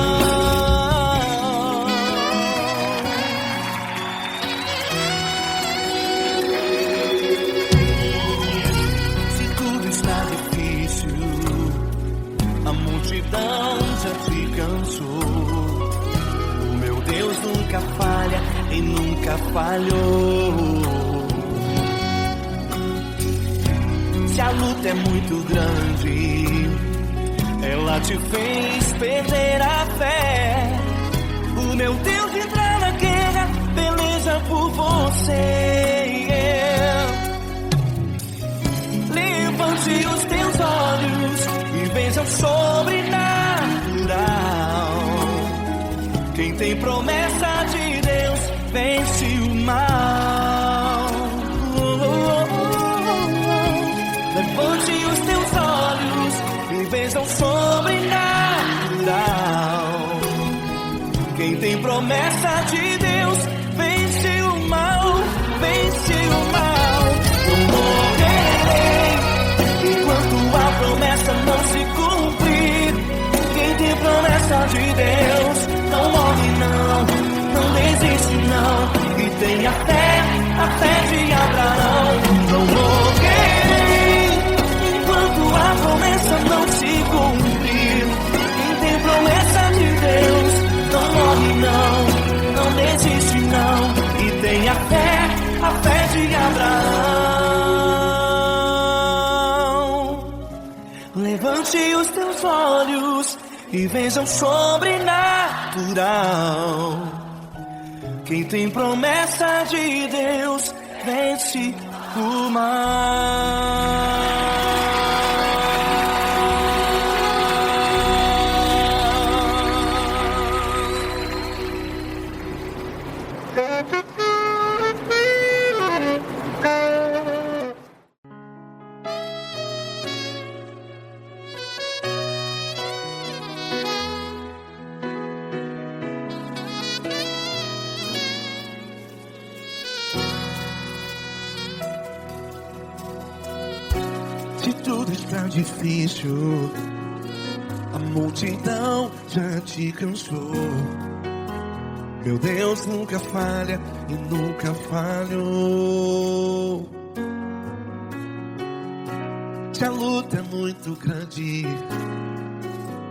Se tudo está difícil, a multidão já te cansou. O meu Deus nunca falha e nunca falhou. Se a luta é muito grande, ela te fez perder a fé. O meu Deus entrar na guerra, peleja por você. Levante os teus olhos e veja o sobrenatural. Quem tem promessa de Deus vence o mal. Levante os teus olhos e veja o sobrenatural. Quem tem promessa de Deus vence o mal, vence o mal. Não morrerei enquanto a promessa não se cumprir. Quem tem promessa de Deus não morre tenha fé, a fé de Abraão. Levante os teus olhos e veja o sobrenatural. Quem tem promessa de Deus vence o mal. Se tudo está difícil, a multidão já te cansou. Meu Deus nunca falha e nunca falhou. Se a luta é muito grande,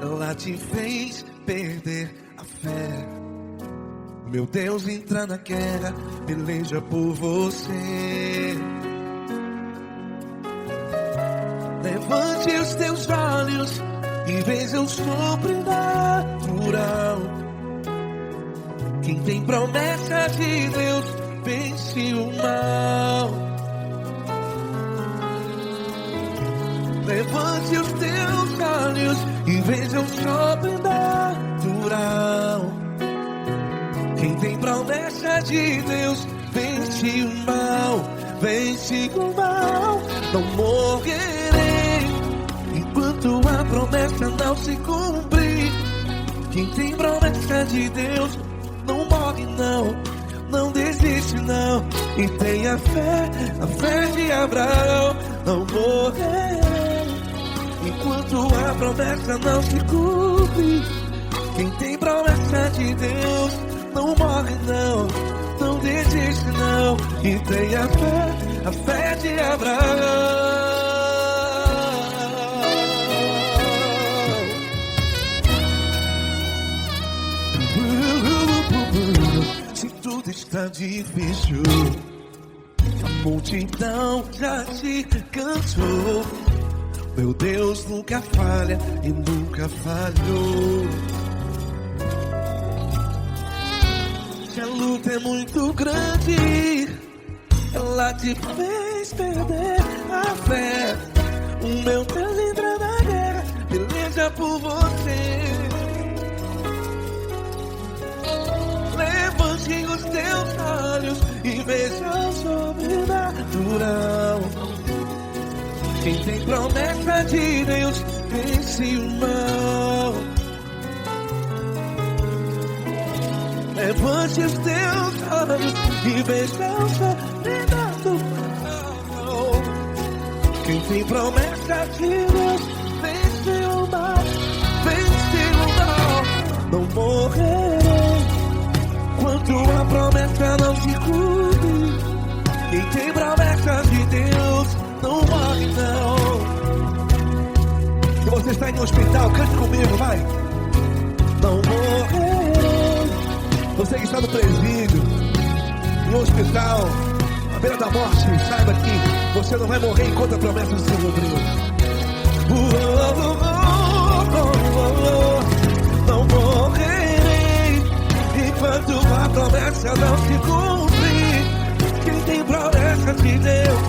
ela te fez perder a fé. Meu Deus entra na guerra, peleja por você. Levante os teus olhos e veja o sobrenatural. Quem tem promessa de Deus vence o mal. Levante os teus olhos e veja o sobrenatural. Quem tem promessa de Deus vence o mal. Vence o mal. Não morrerei enquanto a promessa não se cumprir. Quem tem promessa de Deus não morre não, não desiste não. E tenha fé, a fé de Abraão. Não morrerei enquanto a promessa não se cumpre. Quem tem promessa de Deus não morre não, não desiste não. E tenha fé, a fé de Abraão. Se tudo está difícil, a multidão já te cansou. Meu Deus nunca falha e nunca falhou. Se a luta é muito grande, ela te fez perder a fé. O meu Deus entra na guerra, peleja por você. Levante os teus olhos e veja o sobrenatural. Quem tem promessa de Deus vence o mal. Levante os teus olhos e veja o sobrenatural. Quem tem promessa de Deus vence o mal. Vence o mal. Não morrerei enquanto a promessa não se cumpre. Quem tem promessa de Deus não morre não. Se você está em um hospital, cante comigo, vai. Não morrerei. Você que está no presídio, no hospital, à beira da morte, saiba que você não vai morrer enquanto a promessa não se cumpriu. Não morrerei enquanto a promessa não se cumprir. Quem tem promessa de Deus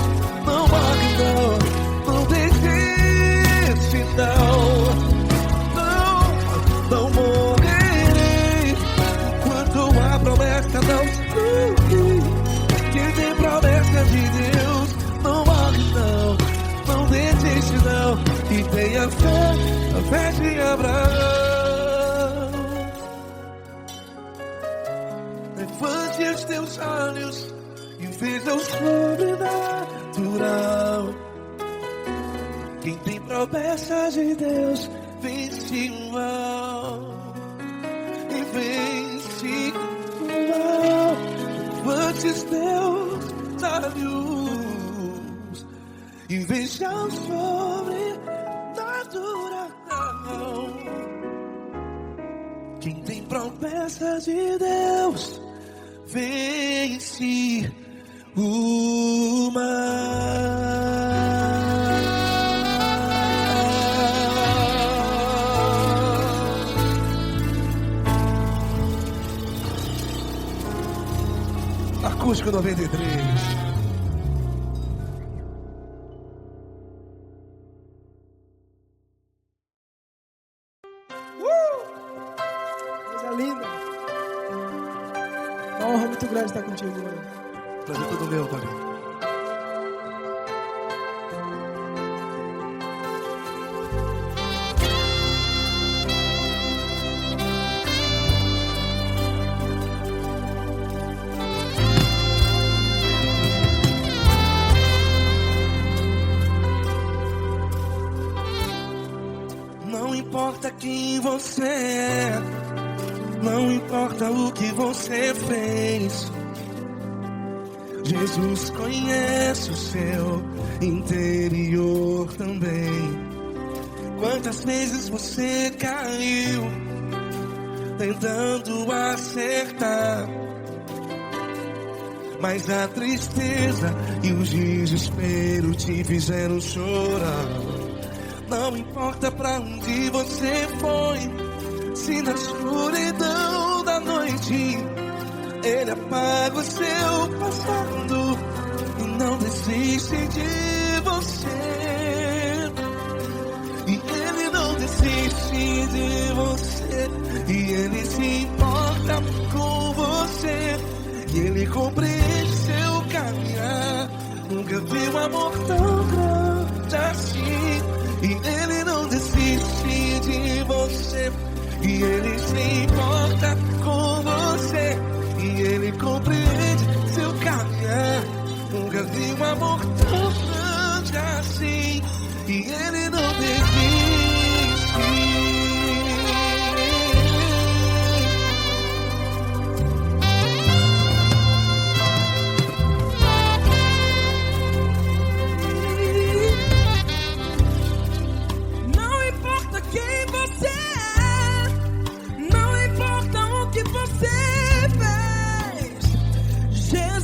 não morre não, não desiste não. Não morrerei enquanto a promessa não se cumprir. Quem tem promessa de Deus não morre não, não desiste não. E tenha fé, a fé de Abraão. Levante os teus olhos e veja o sobrenatural. Quem tem promessa de Deus vence o mal. E vence o mal. Levante os teus olhos e veja o sobrenatural. Quem tem promessa de Deus vence o mar. Acústico 93. Coisa linda. Uma honra muito grande estar contigo, mano. Prazer todo meu, Paulinho. Não importa quem você é, não importa o que você fez, Jesus conhece o seu interior também. Quantas vezes você caiu tentando acertar, mas a tristeza e o desespero te fizeram chorar. Não importa pra onde você foi, se na escuridão da noite Ele apaga o seu passado e não desiste de você. E Ele não desiste de você, e Ele se importa com você, e Ele compreende seu caminhar. Nunca vi um amor tão grande assim. E Ele não desiste de você, e Ele se importa com você, e Ele compreende seu caminhar. Nunca vi um amor tão grande assim. E Ele não desiste.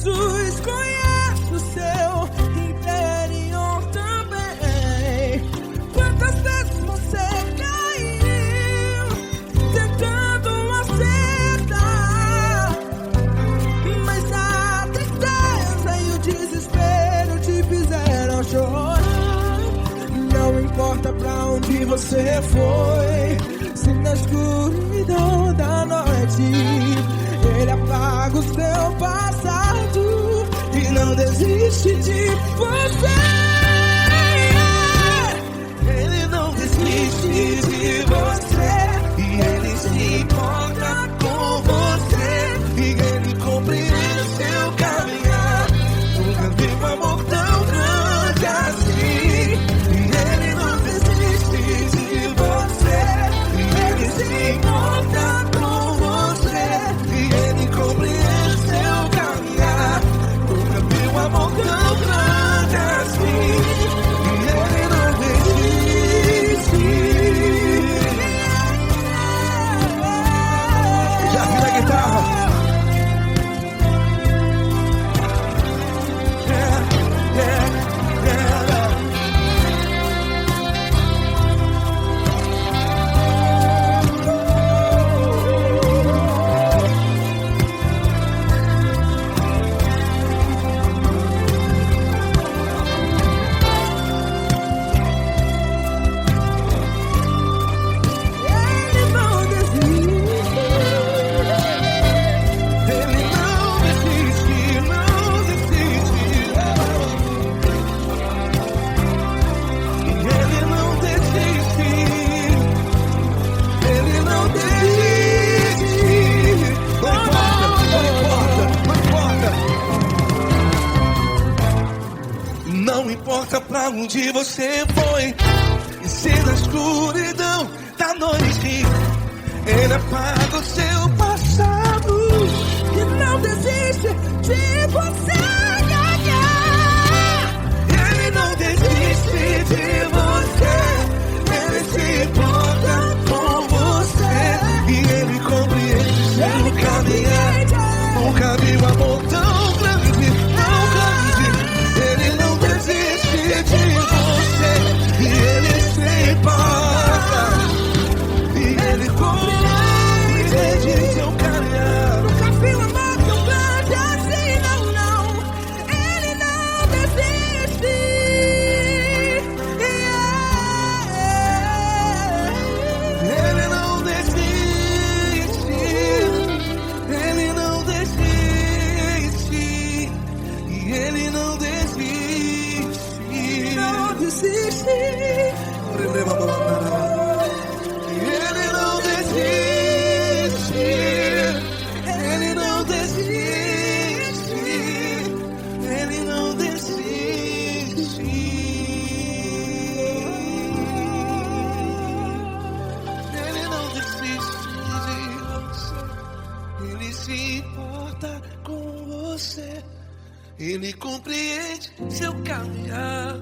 Jesus conhece o seu interior também. Quantas vezes você caiu tentando acertar, mas a tristeza e o desespero te fizeram chorar. Não importa pra onde você foi, se na escuridão da noite Ele apaga o seu passado e não desiste de você. Ele não desiste de você, e Ele se importa com você, e Ele compreende seu caminhar. Nunca vi um amor tão grande assim. E Ele não desiste de você, e Ele se importa com você, e Ele compreende seu caminhar. Nunca vi um amor tão grande assim. E Ele não desiste. Já vi a guitarra. Não importa pra onde você foi, e se na escuridão da noite Ele apaga o seu passado E não desiste de você. Ele não desiste de você, Ele se importa com você, e Ele compreende seu caminhar. Nunca vi Ele não desiste. Ele não desiste. Ele não desiste. Ele não desiste de você. Ele se importa com você. Ele compreende seu caminhar.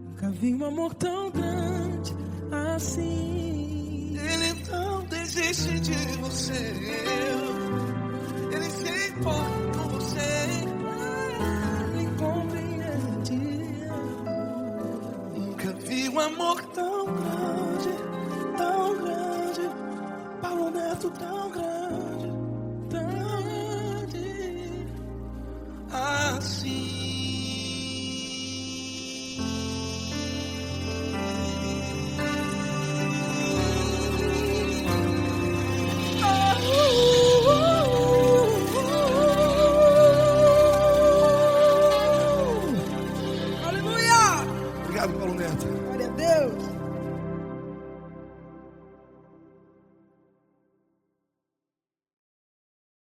Nunca vi um amor tão grande assim. Ele não desiste de você. Ele se importa com você. Ele compreende. Nunca vi um amor tão grande, tão grande. Paulo Neto tão grande, tão grande assim. Aleluia! Obrigado, Paulo Neto. Glória a Deus.